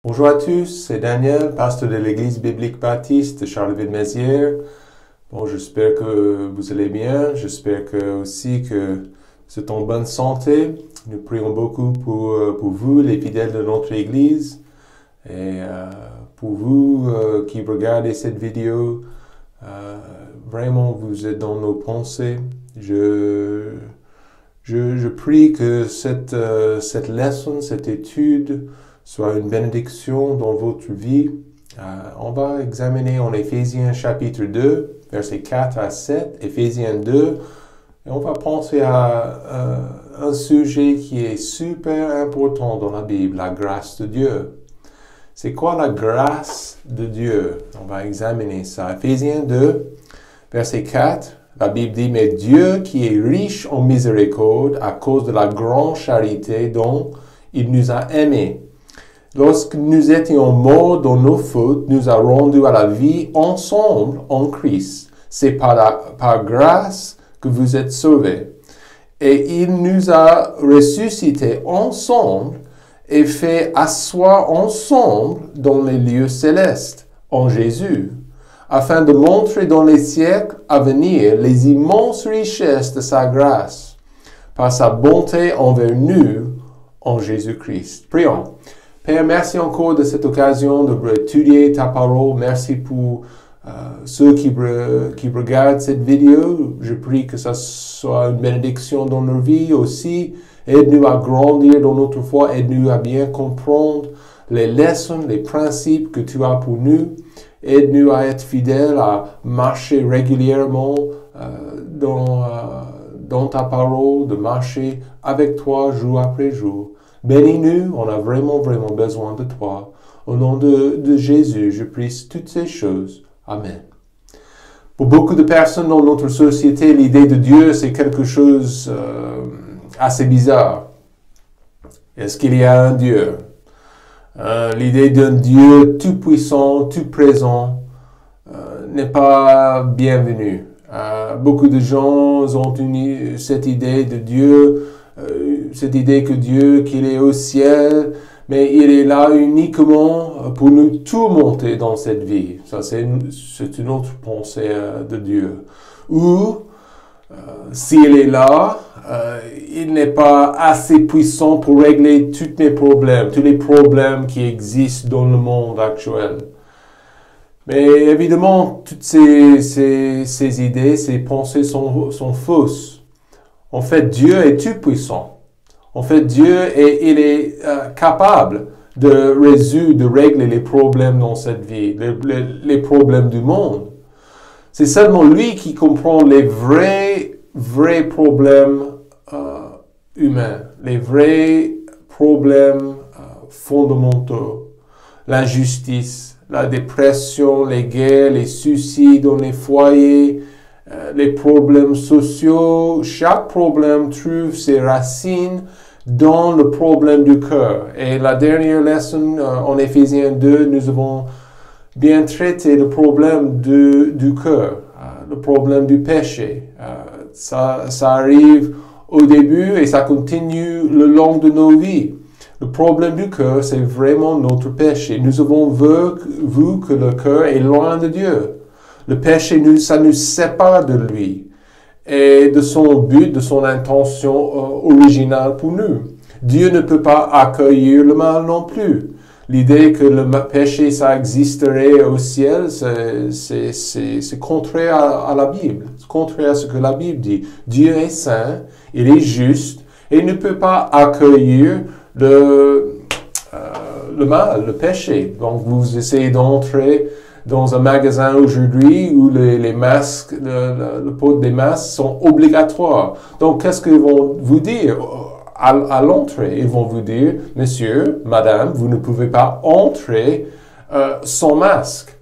Bonjour à tous, c'est Daniel, pasteur de l'Église biblique baptiste de Charleville-Mézières. Bon, j'espère que vous allez bien, j'espère aussi que vous êtes en bonne santé. Nous prions beaucoup pour vous, les fidèles de notre Église, et pour vous qui regardez cette vidéo. Vraiment, vous êtes dans nos pensées. Je prie que cette leçon, cette étude, soit une bénédiction dans votre vie. On va examiner en Éphésiens chapitre 2, versets 4 à 7, Éphésiens 2, et on va penser à un sujet qui est super important dans la Bible, la grâce de Dieu. C'est quoi la grâce de Dieu? On va examiner ça. Éphésiens 2, verset 4, la Bible dit « Mais Dieu qui est riche en miséricorde à cause de la grande charité dont il nous a aimés, lorsque nous étions morts dans nos fautes, nous a rendus à la vie ensemble en Christ. C'est par grâce que vous êtes sauvés. Et il nous a ressuscités ensemble et fait asseoir ensemble dans les lieux célestes, en Jésus, afin de montrer dans les siècles à venir les immenses richesses de sa grâce, par sa bonté envers nous en Jésus-Christ. Prions. Père, merci encore de cette occasion d'étudier ta parole. Merci pour ceux qui regardent cette vidéo. Je prie que ça soit une bénédiction dans nos vies aussi. Aide-nous à grandir dans notre foi. Aide-nous à bien comprendre les leçons, les principes que tu as pour nous. Aide-nous à être fidèles, à marcher régulièrement dans ta parole, de marcher avec toi jour après jour. Bénis-nous, on a vraiment besoin de toi. Au nom de Jésus, je prie toutes ces choses. Amen. Pour beaucoup de personnes dans notre société, l'idée de Dieu, c'est quelque chose assez bizarre. Est-ce qu'il y a un Dieu? L'idée d'un Dieu tout-puissant, tout-présent n'est pas bienvenue. Beaucoup de gens ont cette idée de Dieu, cette idée que Dieu, qu'il est au ciel, mais il est là uniquement pour nous tourmenter dans cette vie. Ça, c'est une autre pensée de Dieu. Ou, s'il est là, il n'est pas assez puissant pour régler tous les problèmes qui existent dans le monde actuel. Mais évidemment, toutes ces idées, ces pensées sont fausses. En fait, Dieu est tout-puissant. En fait, Dieu il est capable de régler les problèmes dans cette vie, les problèmes du monde. C'est seulement lui qui comprend les vrais problèmes humains, les vrais problèmes fondamentaux, l'injustice, la dépression, les guerres, les suicides dans les foyers, les problèmes sociaux. Chaque problème trouve ses racines dans le problème du cœur. Et la dernière leçon en Éphésiens 2, nous avons bien traité le problème du cœur, le problème du péché. Ça arrive au début et ça continue le long de nos vies. Le problème du cœur, c'est vraiment notre péché. Nous avons vu que le cœur est loin de Dieu. Le péché, ça nous sépare de lui et de son but, de son intention originale pour nous. Dieu ne peut pas accueillir le mal non plus. L'idée que le péché, ça existerait au ciel, c'est contraire à la Bible. C'est contraire à ce que la Bible dit. Dieu est saint, il est juste, et il ne peut pas accueillir le mal, le péché. Donc, vous essayez d'entrer dans un magasin aujourd'hui où les masques, le port des masques sont obligatoires. Donc, qu'est-ce qu'ils vont vous dire à l'entrée? Ils vont vous dire, monsieur, madame, vous ne pouvez pas entrer sans masque.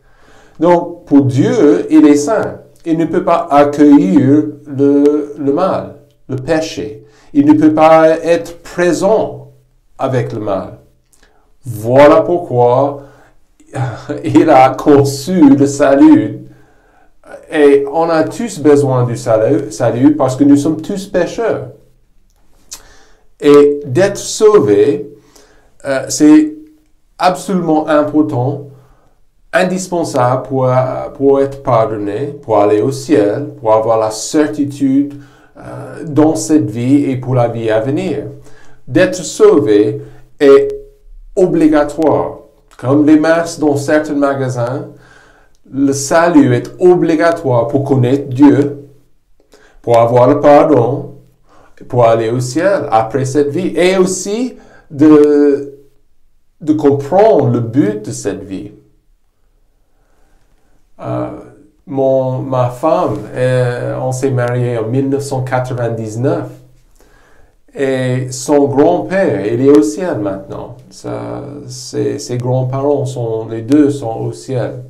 Donc, pour Dieu, il est saint. Il ne peut pas accueillir le mal, le péché. Il ne peut pas être présent avec le mal. Voilà pourquoi il a conçu le salut. Et on a tous besoin du salut parce que nous sommes tous pécheurs. Et d'être sauvé, c'est absolument important, indispensable pour être pardonné, pour aller au ciel, pour avoir la certitude dans cette vie et pour la vie à venir. D'être sauvé est obligatoire. Comme les masques dans certains magasins, le salut est obligatoire pour connaître Dieu, pour avoir le pardon, pour aller au ciel après cette vie. Et aussi de comprendre le but de cette vie. Ma femme, on s'est mariés en 1999. Et son grand-père, il est au ciel maintenant. Ses grands-parents, les deux sont au ciel.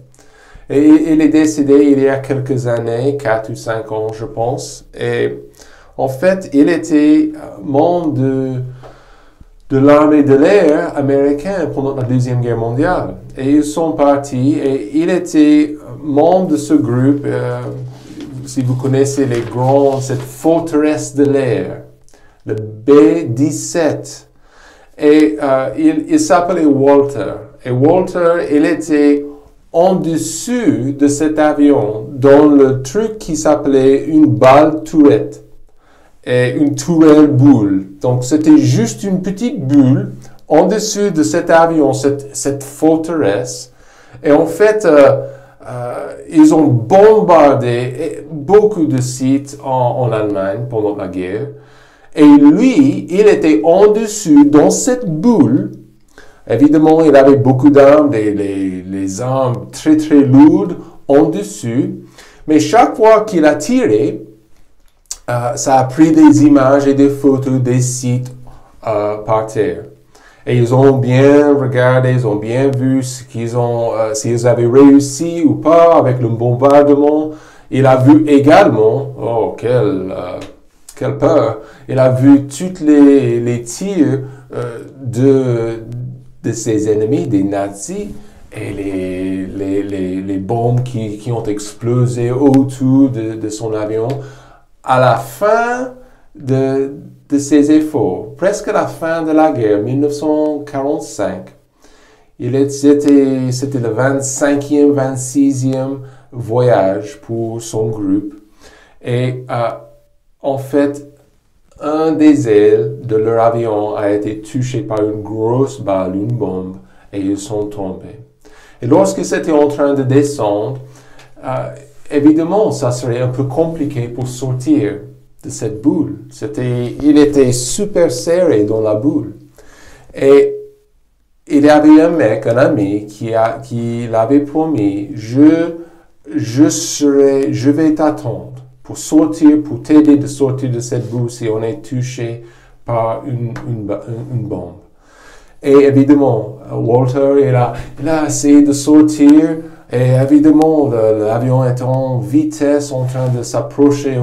Et il est décédé il y a quelques années, 4 ou 5 ans, je pense. Et en fait, il était membre de l'armée de l'air américaine pendant la Deuxième Guerre mondiale. Et ils sont partis et il était membre de ce groupe, si vous connaissez cette forteresse de l'air, le B-17. Et il s'appelait Walter. Et Walter, il était en dessus de cet avion dans le truc qui s'appelait une balle tourette. Et une tourelle boule. Donc, c'était juste une petite bulle en dessus de cet avion, cette forteresse. Et en fait, ils ont bombardé beaucoup de sites en Allemagne pendant la guerre. Et lui, il était en dessus dans cette boule. Évidemment, il avait beaucoup d'armes, les armes très très lourdes en dessus. Mais chaque fois qu'il a tiré, ça a pris des images et des photos des sites par terre. Et ils ont bien regardé, ils ont bien vu s'ils avaient réussi ou pas avec le bombardement. Il a vu également, quelle peur, il a vu tous les tirs de ses ennemis, des nazis, et les bombes qui ont explosé autour de son avion. À la fin de ses efforts, presque à la fin de la guerre, 1945, c'était le 25e, 26e voyage pour son groupe. Et en fait, un des ailes de leur avion a été touché par une grosse balle, une bombe, et ils sont tombés. Et lorsque c'était en train de descendre, évidemment, ça serait un peu compliqué pour sortir de cette boule. Il était super serré dans la boule. Et il y avait un ami qui l'avait promis, je vais t'attendre pour t'aider de sortir de cette boule si on est touché par une bombe. Et évidemment, Walter, il a essayé de sortir. Et évidemment, l'avion est en vitesse, en train de s'approcher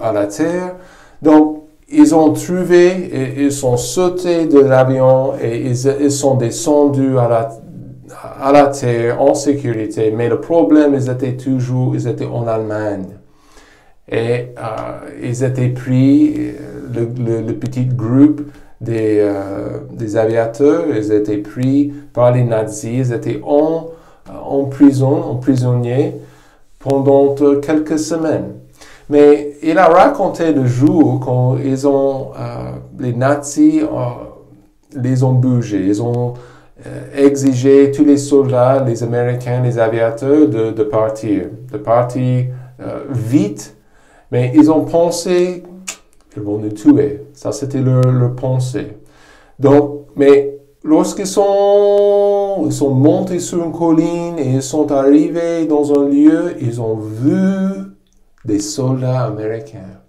à la terre. Donc, ils ont trouvé, et ils sont sautés de l'avion et ils sont descendus à la terre en sécurité. Mais le problème, ils étaient en Allemagne. Et ils étaient pris, le petit groupe des aviateurs, ils étaient pris par les nazis, ils étaient en prisonnier pendant quelques semaines. Mais il a raconté le jour quand les nazis les ont bougés. Ils ont exigé tous les soldats, les Américains, les aviateurs de partir vite. Mais ils ont pensé qu'ils vont nous tuer. Ça, c'était leur pensée. Donc, mais lorsqu'ils sont montés sur une colline et ils sont arrivés dans un lieu, ils ont vu des soldats américains.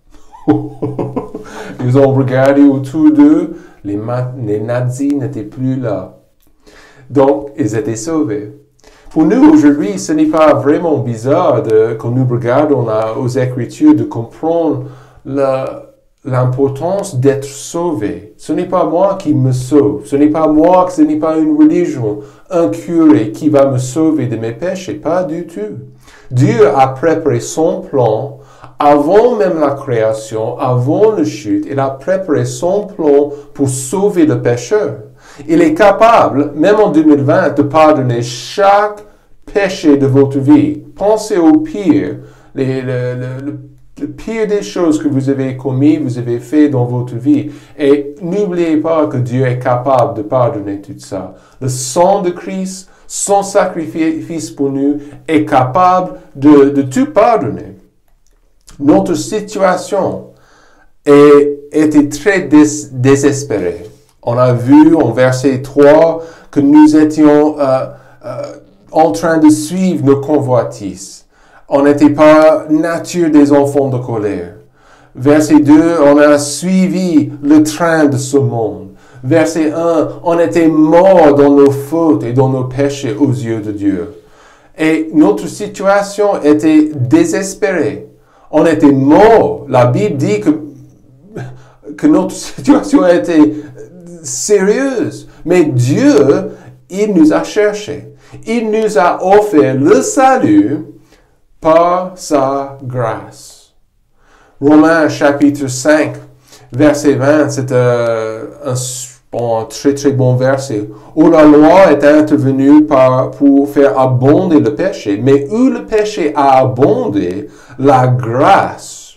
Ils ont regardé autour d'eux, les nazis n'étaient plus là. Donc, ils étaient sauvés. Pour nous, aujourd'hui, ce n'est pas vraiment bizarre quand nous regardons aux Écritures de comprendre l'importance d'être sauvé. Ce n'est pas moi qui me sauve. Ce n'est pas une religion, un curé qui va me sauver de mes péchés. Pas du tout. Dieu a préparé son plan avant même la création, avant la chute. Il a préparé son plan pour sauver le pécheur. Il est capable, même en 2020, de pardonner chaque péché de votre vie. Pensez au pire, le pire des choses que vous avez commis, vous avez fait dans votre vie. Et n'oubliez pas que Dieu est capable de pardonner tout ça. Le sang de Christ, son sacrifice pour nous, est capable de tout pardonner. Notre situation était très désespérée. On a vu en verset 3 que nous étions en train de suivre nos convoitises. On n'était pas nature des enfants de colère. Verset 2, on a suivi le train de ce monde. Verset 1, on était mort dans nos fautes et dans nos péchés aux yeux de Dieu. Et notre situation était désespérée. On était mort. La Bible dit que notre situation était sérieuse. Mais Dieu, il nous a cherchés. Il nous a offert le salut par sa grâce. Romains chapitre 5, verset 20, c'est un très très bon verset. Où la loi est intervenue pour faire abonder le péché, mais où le péché a abondé, la grâce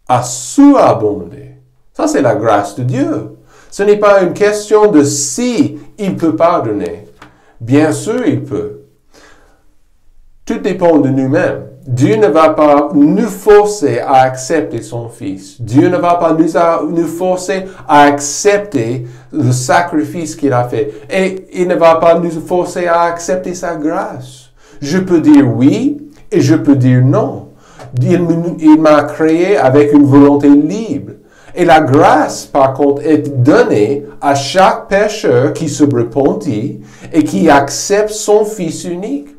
a surabondé. Ça, c'est la grâce de Dieu. Ce n'est pas une question de si il peut pardonner. Bien sûr, il peut. Tout dépend de nous-mêmes. Dieu ne va pas nous forcer à accepter son Fils. Dieu ne va pas nous forcer à accepter le sacrifice qu'il a fait. Et il ne va pas nous forcer à accepter sa grâce. Je peux dire oui et je peux dire non. Il m'a créé avec une volonté libre. Et la grâce, par contre, est donnée à chaque pécheur qui se repentit et qui accepte son Fils unique.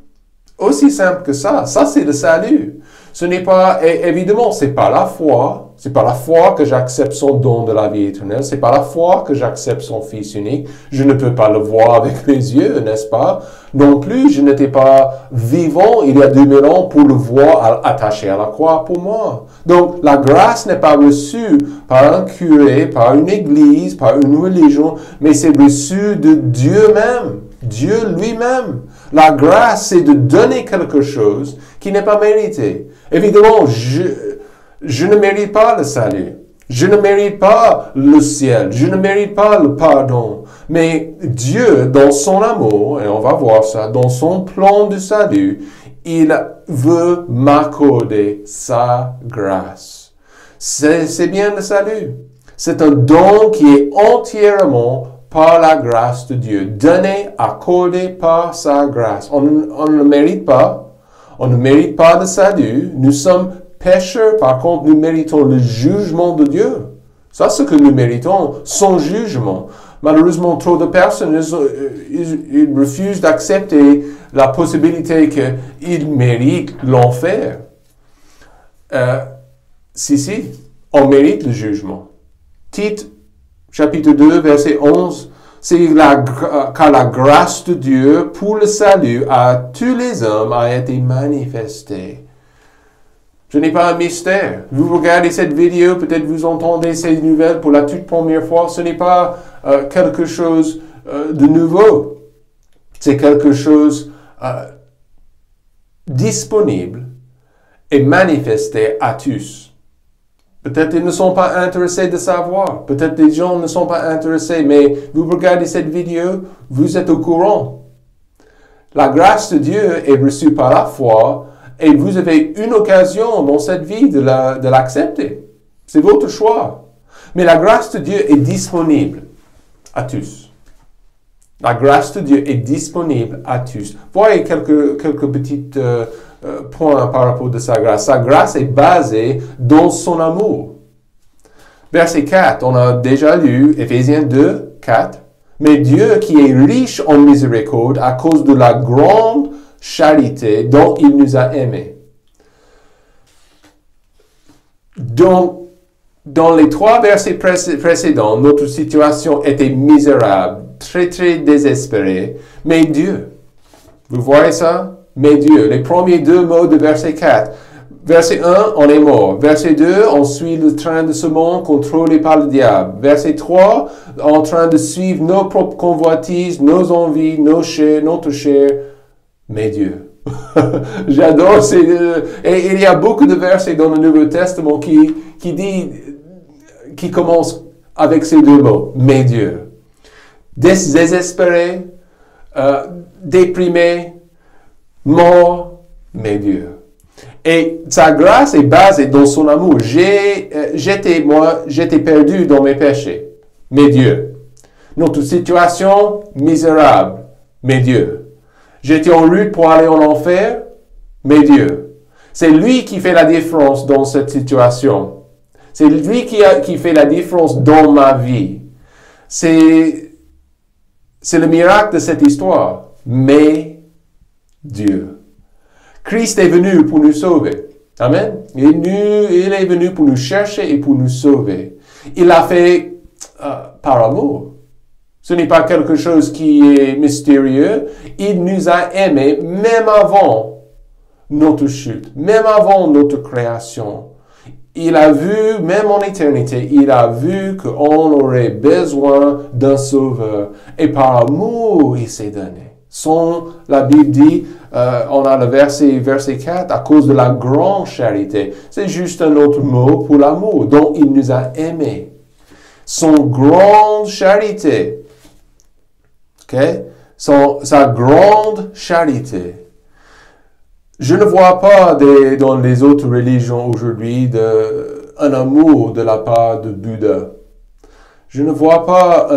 Aussi simple que ça. Ça, c'est le salut. Ce n'est pas, évidemment, c'est pas la foi. C'est pas la foi que j'accepte son don de la vie éternelle. C'est pas la foi que j'accepte son Fils unique. Je ne peux pas le voir avec mes yeux, n'est-ce pas? Non plus, je n'étais pas vivant il y a 2000 ans pour le voir attaché à la croix pour moi. Donc, la grâce n'est pas reçue par un curé, par une église, par une religion, mais c'est reçu de Dieu même. Dieu lui-même. La grâce, c'est de donner quelque chose qui n'est pas mérité. Évidemment, je ne mérite pas le salut. Je ne mérite pas le ciel. Je ne mérite pas le pardon. Mais Dieu, dans son amour, et on va voir ça, dans son plan de salut, il veut m'accorder sa grâce. C'est bien le salut. C'est un don qui est entièrement par la grâce de Dieu, donné, accordé par sa grâce. On ne le mérite pas. On ne mérite pas le salut. Nous sommes pécheurs. Par contre, nous méritons le jugement de Dieu. Ça, c'est ce que nous méritons, son jugement. Malheureusement, trop de personnes, ils refusent d'accepter la possibilité qu'ils méritent l'enfer. Si, on mérite le jugement. Tite, chapitre 2, verset 11, c'est car la grâce de Dieu pour le salut à tous les hommes a été manifestée. Ce n'est pas un mystère. Vous regardez cette vidéo, peut-être vous entendez ces nouvelles pour la toute première fois. Ce n'est pas quelque chose de nouveau. C'est quelque chose disponible et manifesté à tous. Peut-être ils ne sont pas intéressés de savoir. Peut-être les gens ne sont pas intéressés, mais vous regardez cette vidéo, vous êtes au courant. La grâce de Dieu est reçue par la foi et vous avez une occasion dans cette vie de l'accepter. C'est votre choix. Mais la grâce de Dieu est disponible à tous. La grâce de Dieu est disponible à tous. Voyez quelques petites points par rapport à sa grâce. Sa grâce est basée dans son amour. Verset 4, on a déjà lu Éphésiens 2, 4. Mais Dieu qui est riche en miséricorde à cause de la grande charité dont il nous a aimés. Donc, dans les 3 versets précédents, notre situation était misérable, très très désespérée. Mais Dieu, vous voyez ça? Mais Dieu, les premiers 2 mots de verset 4, Verset 1, on est mort. Verset 2, on suit le train de ce monde contrôlé par le diable. Verset 3, en train de suivre nos propres convoitises, nos envies, notre chair. Mais Dieu. J'adore et il y a beaucoup de versets dans le Nouveau Testament qui commencent avec ces deux mots. Mais Dieu. Désespéré, déprimé, mort, mais Dieu. Et sa grâce est basée dans son amour. J'étais perdu dans mes péchés, mais Dieu. Notre situation misérable, mais Dieu. J'étais en lutte pour aller en enfer, mais Dieu. C'est lui qui fait la différence dans cette situation. C'est lui qui fait la différence dans ma vie. C'est le miracle de cette histoire, mais Dieu. Christ est venu pour nous sauver. Amen. Il est venu pour nous chercher et pour nous sauver. Il l'a fait par amour. Ce n'est pas quelque chose qui est mystérieux. Il nous a aimés même avant notre chute, même avant notre création. Il a vu, même en éternité, il a vu qu'on aurait besoin d'un sauveur. Et par amour, il s'est donné. La Bible dit, on a le verset 4, à cause de la grande charité. C'est juste un autre mot pour l'amour, dont il nous a aimés. Son grande charité. OK? Sa grande charité. Je ne vois pas dans les autres religions aujourd'hui un amour de la part de Bouddha. Je ne vois pas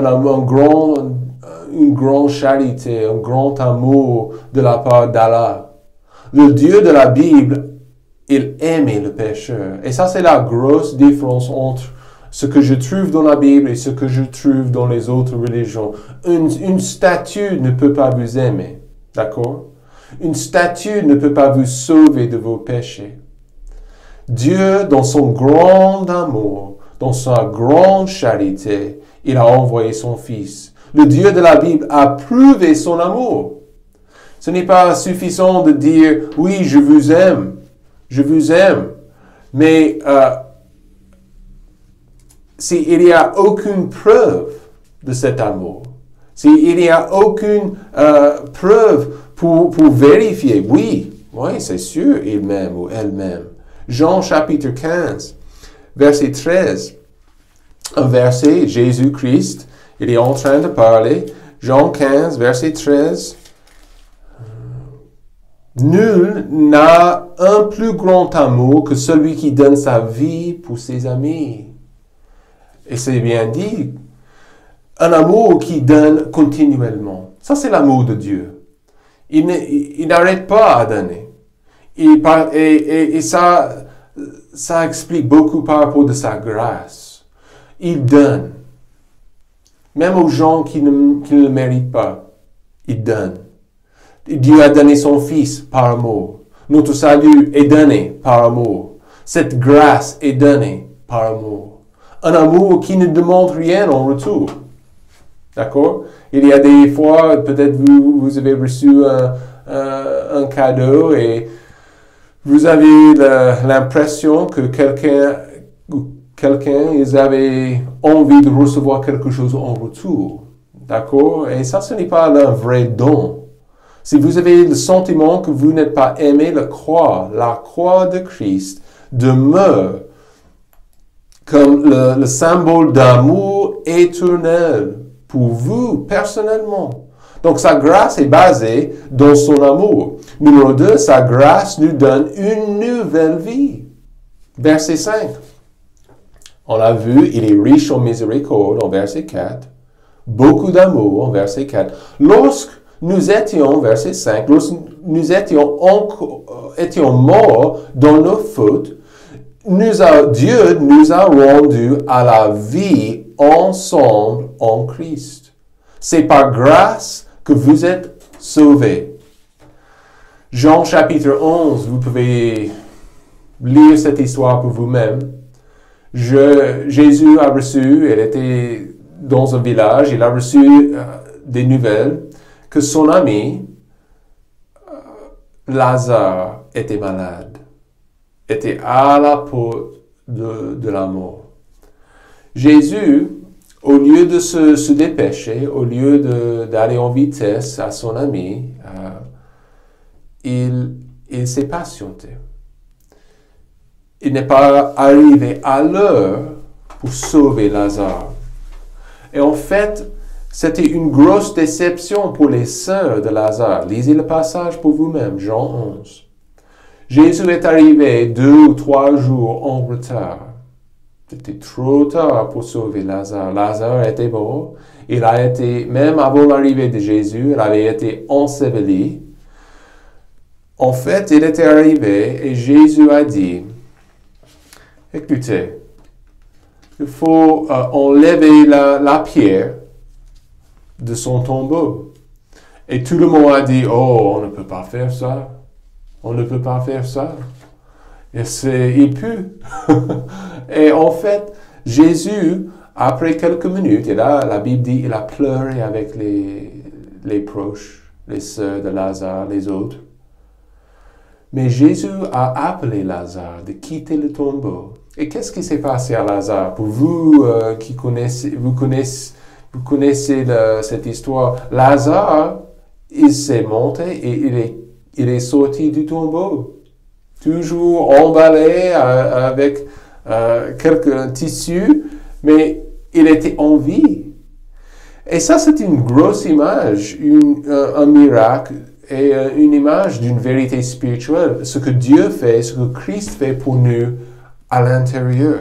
une grande charité, un grand amour de la part d'Allah. Le Dieu de la Bible, il aimait le pécheur. Et ça, c'est la grosse différence entre ce que je trouve dans la Bible et ce que je trouve dans les autres religions. Une statue ne peut pas vous aimer. D'accord? Une statue ne peut pas vous sauver de vos péchés. Dieu, dans son grand amour, dans sa grande charité, il a envoyé son Fils. Le Dieu de la Bible a prouvé son amour. Ce n'est pas suffisant de dire, oui, je vous aime, mais s'il n'y a aucune preuve de cet amour, s'il n'y a aucune preuve pour vérifier, oui, c'est sûr, il m'aime ou elle m'aime. Jean chapitre 15, verset 13, un verset, Jésus-Christ, il est en train de parler. Jean 15, verset 13. Nul n'a un plus grand amour que celui qui donne sa vie pour ses amis. Et c'est bien dit. Un amour qui donne continuellement. Ça, c'est l'amour de Dieu. Il n'arrête pas à donner. Et ça explique beaucoup par rapport de sa grâce. Il donne. Même aux gens qui ne le méritent pas, il donne. Dieu a donné son Fils par amour. Notre salut est donné par amour. Cette grâce est donnée par amour. Un amour qui ne demande rien en retour. D'accord? Il y a des fois, peut-être vous avez reçu un cadeau et vous avez l'impression que quelqu'un, ils avaient envie de recevoir quelque chose en retour. D'accord? Et ça, ce n'est pas un vrai don. Si vous avez le sentiment que vous n'êtes pas aimé, la croix de Christ demeure comme le symbole d'amour éternel pour vous, personnellement. Donc, sa grâce est basée dans son amour. Numéro 2, sa grâce nous donne une nouvelle vie. Verset 5. On l'a vu, il est riche en miséricorde, en verset 4. Beaucoup d'amour, en verset 4. Lorsque nous étions, verset 5, lorsque nous étions morts dans nos fautes, Dieu nous a rendus à la vie ensemble en Christ. C'est par grâce que vous êtes sauvés. Jean chapitre 11, vous pouvez lire cette histoire pour vous-même. Jésus a reçu, il était dans un village, il a reçu des nouvelles que son ami Lazare était malade. était à la porte de la mort. Jésus, au lieu de se dépêcher, au lieu d'aller en vitesse à son ami, il s'est patienté. Il n'est pas arrivé à l'heure pour sauver Lazare. Et en fait, c'était une grosse déception pour les sœurs de Lazare. Lisez le passage pour vous-même, Jean 11. Jésus est arrivé 2 ou 3 jours en retard. C'était trop tard pour sauver Lazare. Lazare était mort. Il a été, même avant l'arrivée de Jésus, il avait été enseveli. En fait, il était arrivé et Jésus a dit, écoutez, il faut enlever la pierre de son tombeau. Et tout le monde a dit, oh, on ne peut pas faire ça. On ne peut pas faire ça. Et il pue. Et en fait, Jésus, après quelques minutes, et là, la Bible dit, il a pleuré avec les proches, les sœurs de Lazare, les autres. Mais Jésus a appelé Lazare de quitter le tombeau. Et qu'est-ce qui s'est passé à Lazare? Pour vous qui connaissez, vous connaissez cette histoire. Lazare, il s'est monté et il est sorti du tombeau. Toujours emballé avec quelques tissus, mais il était en vie. Et ça, c'est une grosse image, un miracle et une image d'une vérité spirituelle. Ce que Dieu fait, ce que Christ fait pour nous à l'intérieur.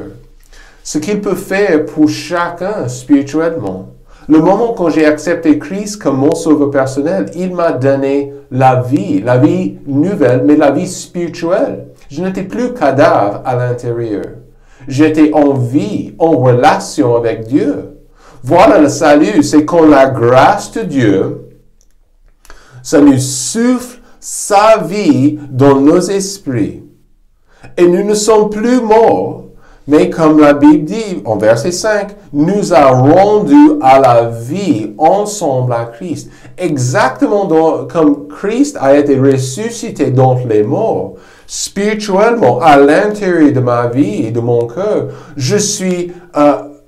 Ce qu'il peut faire pour chacun spirituellement. Le moment quand j'ai accepté Christ comme mon sauveur personnel, il m'a donné la vie nouvelle, mais la vie spirituelle. Je n'étais plus cadavre à l'intérieur. J'étais en vie, en relation avec Dieu. Voilà le salut, c'est quand la grâce de Dieu, ça nous souffle sa vie dans nos esprits. Et nous ne sommes plus morts, mais comme la Bible dit en verset 5, nous a rendus à la vie ensemble à Christ. Exactement comme Christ a été ressuscité d'entre les morts, spirituellement, à l'intérieur de ma vie et de mon cœur, je suis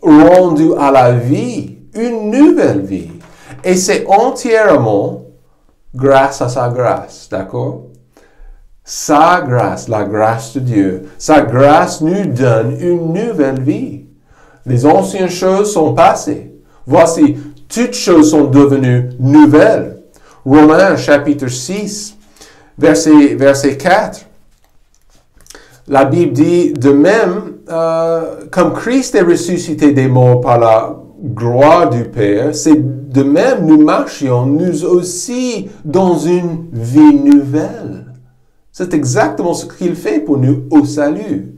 rendu à la vie, une nouvelle vie. Et c'est entièrement grâce à sa grâce, d'accord? Sa grâce, la grâce de Dieu, sa grâce nous donne une nouvelle vie. Les anciennes choses sont passées. Voici, toutes choses sont devenues nouvelles. Romains chapitre 6, verset 4. La Bible dit, de même, comme Christ est ressuscité des morts par la gloire du Père, c'est de même nous marchions, nous aussi, dans une vie nouvelle. C'est exactement ce qu'il fait pour nous au salut.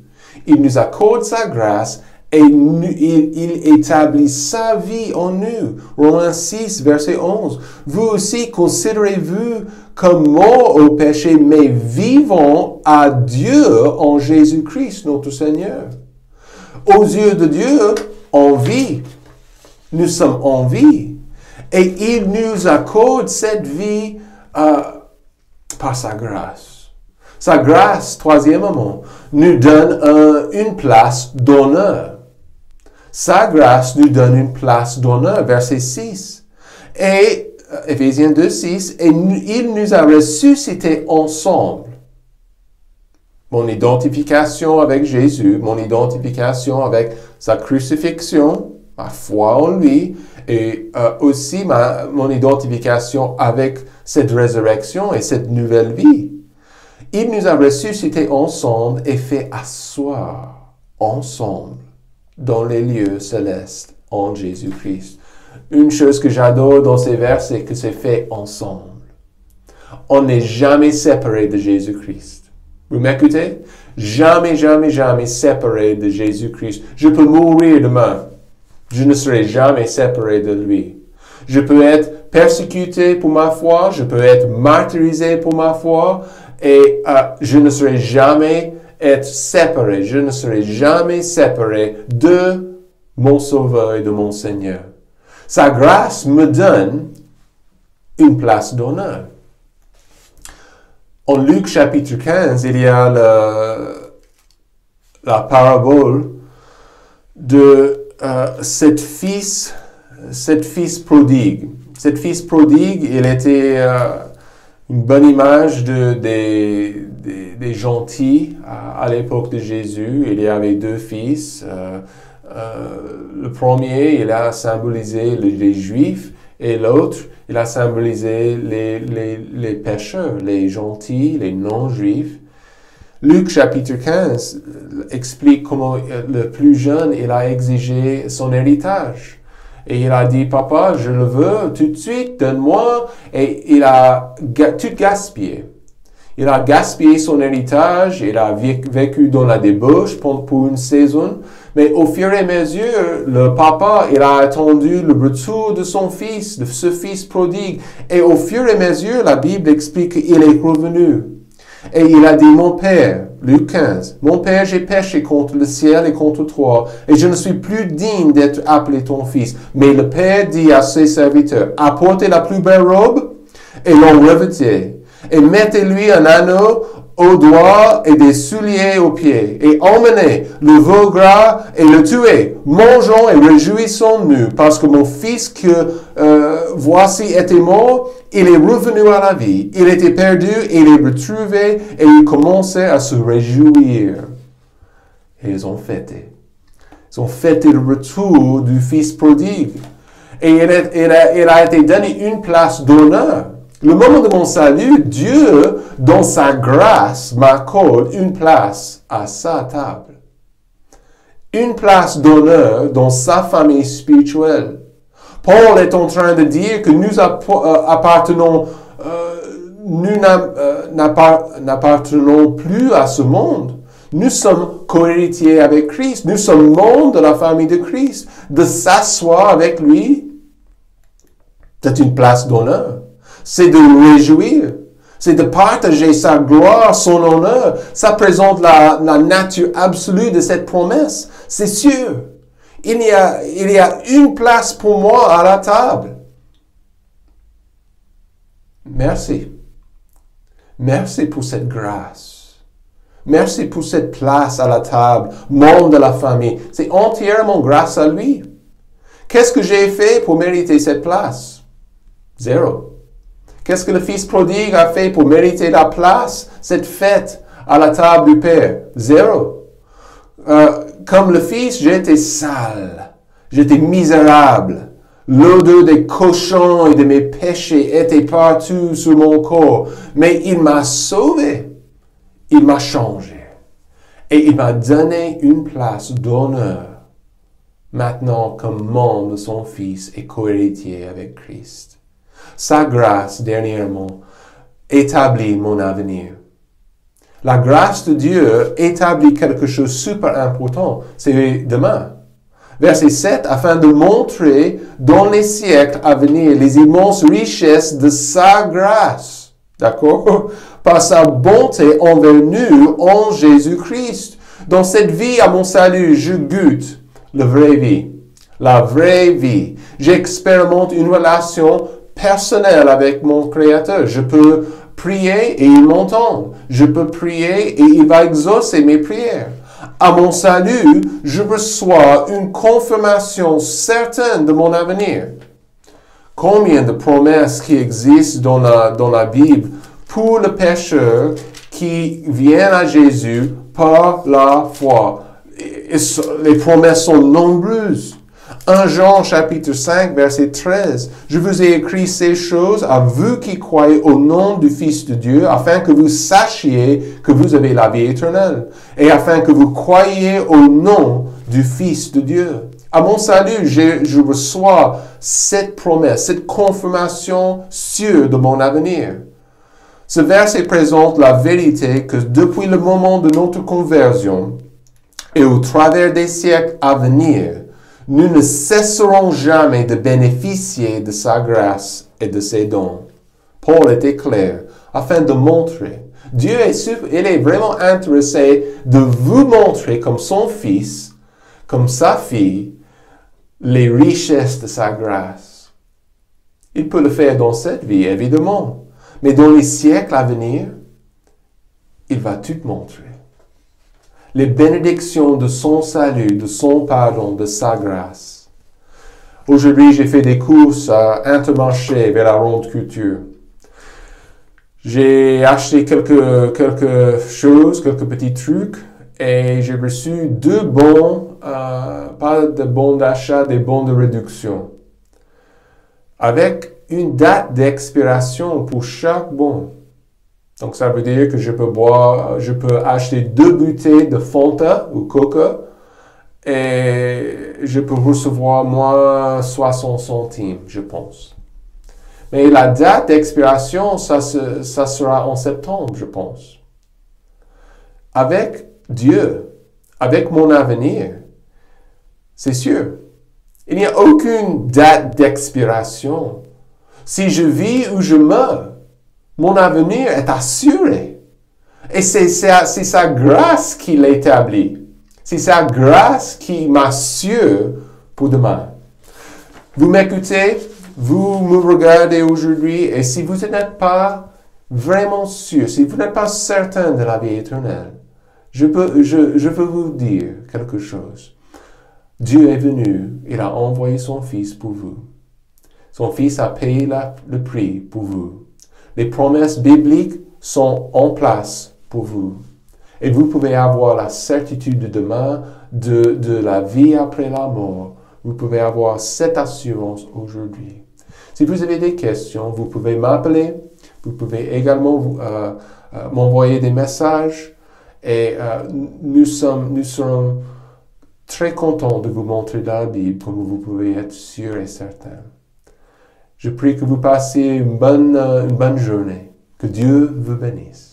Il nous accorde sa grâce et il établit sa vie en nous. Romains 6, verset 11. Vous aussi considérez-vous comme morts au péché, mais vivants à Dieu en Jésus-Christ, notre Seigneur. Aux yeux de Dieu, on vit. Nous sommes en vie. Et il nous accorde cette vie par sa grâce. Sa grâce, troisièmement, nous donne une place d'honneur. Sa grâce nous donne une place d'honneur, verset 6. Et, Éphésiens 2, 6, et il nous a ressuscités ensemble. Mon identification avec Jésus, mon identification avec sa crucifixion, ma foi en lui, et aussi mon identification avec cette résurrection et cette nouvelle vie. Il nous a ressuscités ensemble et fait asseoir ensemble dans les lieux célestes en Jésus-Christ. Une chose que j'adore dans ces versets, c'est que c'est fait ensemble. On n'est jamais séparé de Jésus-Christ. Vous m'écoutez? Jamais, jamais, jamais séparé de Jésus-Christ. Je peux mourir demain. Je ne serai jamais séparé de lui. Je peux être persécuté pour ma foi. Je peux être martyrisé pour ma foi. Et je ne serai jamais séparé. Je ne serai jamais séparé de mon Sauveur et de mon Seigneur. Sa grâce me donne une place d'honneur. En Luc chapitre 15, il y a la parabole de cette fils prodigue. Cet fils prodigue, il était une bonne image des gentils à l'époque de Jésus. Il y avait deux fils. Le premier, il a symbolisé les Juifs, et l'autre, il a symbolisé les pécheurs, les gentils, les non-juifs. Luc chapitre 15 explique comment le plus jeune, il a exigé son héritage. Et il a dit, papa, je le veux tout de suite, donne-moi. Et il a tout gaspillé. Il a gaspillé son héritage, il a vécu dans la débauche pour une saison. Mais au fur et à mesure, le papa, il a attendu le retour de son fils, de ce fils prodigue. Et au fur et à mesure, la Bible explique qu'il est revenu. Et il a dit, mon père, Luc 15, mon père, j'ai péché contre le ciel et contre toi, et je ne suis plus digne d'être appelé ton fils. Mais le père dit à ses serviteurs, apportez la plus belle robe et l'en revêtez, et mettez-lui un anneau au doigt et des souliers aux pieds, et emmenez le veau gras et le tuez. Mangeons et réjouissons-nous, parce que mon fils que voici était mort, il est revenu à la vie. Il était perdu et il est retrouvé, et ils commençaient à se réjouir. Et ils ont fêté. Ils ont fêté le retour du fils prodigue. Et il a été donné une place d'honneur. Le moment de mon salut, Dieu, dans sa grâce, m'accorde une place à sa table. Une place d'honneur dans sa famille spirituelle. Paul est en train de dire que nous n'appartenons plus à ce monde. Nous sommes co-héritiers avec Christ. Nous sommes membres de la famille de Christ. De s'asseoir avec lui, c'est une place d'honneur. C'est de nous réjouir. C'est de partager sa gloire, son honneur. Ça présente la nature absolue de cette promesse. C'est sûr. Il y a une place pour moi à la table. Merci. Merci pour cette grâce. Merci pour cette place à la table, membre de la famille. C'est entièrement grâce à lui. Qu'est-ce que j'ai fait pour mériter cette place? Zéro. Qu'est-ce que le fils prodigue a fait pour mériter la place, cette fête à la table du Père? Zéro. Comme le fils, j'étais sale. J'étais misérable. L'odeur des cochons et de mes péchés était partout sur mon corps. Mais il m'a sauvé. Il m'a changé. Et il m'a donné une place d'honneur. Maintenant, comme membre de son fils et co-héritier avec Christ. Sa grâce, dernièrement, établit mon avenir. La grâce de Dieu établit quelque chose de super important. C'est demain. Verset 7, afin de montrer dans les siècles à venir les immenses richesses de sa grâce. D'accord? Par sa bonté envers nous en Jésus-Christ. Dans cette vie à mon salut, je goûte la vraie vie. La vraie vie. J'expérimente une relation personnelle avec mon Créateur. Je peux prier et il m'entend. Je peux prier et il va exaucer mes prières. À mon salut, je reçois une confirmation certaine de mon avenir. Combien de promesses qui existent dans la Bible pour le pécheur qui vient à Jésus par la foi. Les promesses sont nombreuses. 1 Jean chapitre 5 verset 13. Je vous ai écrit ces choses à vous qui croyez au nom du Fils de Dieu, afin que vous sachiez que vous avez la vie éternelle, et afin que vous croyiez au nom du Fils de Dieu. À mon salut, je reçois cette promesse, cette confirmation sûre de mon avenir. Ce verset présente la vérité que depuis le moment de notre conversion et au travers des siècles à venir, nous ne cesserons jamais de bénéficier de sa grâce et de ses dons. Paul était clair, afin de montrer. Dieu il est vraiment intéressé de vous montrer comme son fils, comme sa fille, les richesses de sa grâce. Il peut le faire dans cette vie, évidemment. Mais dans les siècles à venir, il va tout montrer. les bénédictions de son salut, de son pardon, de sa grâce. Aujourd'hui, j'ai fait des courses à Intermarché vers la Ronde Culture. J'ai acheté quelques choses, quelques petits trucs, et j'ai reçu 2 bons, pas de bons d'achat, des bons de réduction, avec une date d'expiration pour chaque bon. Donc ça veut dire que je peux acheter 2 bouteilles de Fanta ou Coca, et je peux recevoir moins 60 centimes, je pense. Mais la date d'expiration, ça sera en septembre, je pense. Avec Dieu, avec mon avenir, c'est sûr. Il n'y a aucune date d'expiration. Si je vis ou je meurs, mon avenir est assuré. Et c'est sa grâce qui l'établit. C'est sa grâce qui m'assure pour demain. Vous m'écoutez? Vous me regardez aujourd'hui, et si vous n'êtes pas vraiment sûr, si vous n'êtes pas certain de la vie éternelle, je peux vous dire quelque chose. Dieu est venu, il a envoyé son Fils pour vous. Son Fils a payé le prix pour vous. Les promesses bibliques sont en place pour vous. Et vous pouvez avoir la certitude de demain, de la vie après la mort. Vous pouvez avoir cette assurance aujourd'hui. Si vous avez des questions, vous pouvez m'appeler. Vous pouvez également m'envoyer des messages. Et nous serons très contents de vous montrer dans la Bible comme vous pouvez être sûr et certain. Je prie que vous passiez une bonne journée. Que Dieu vous bénisse.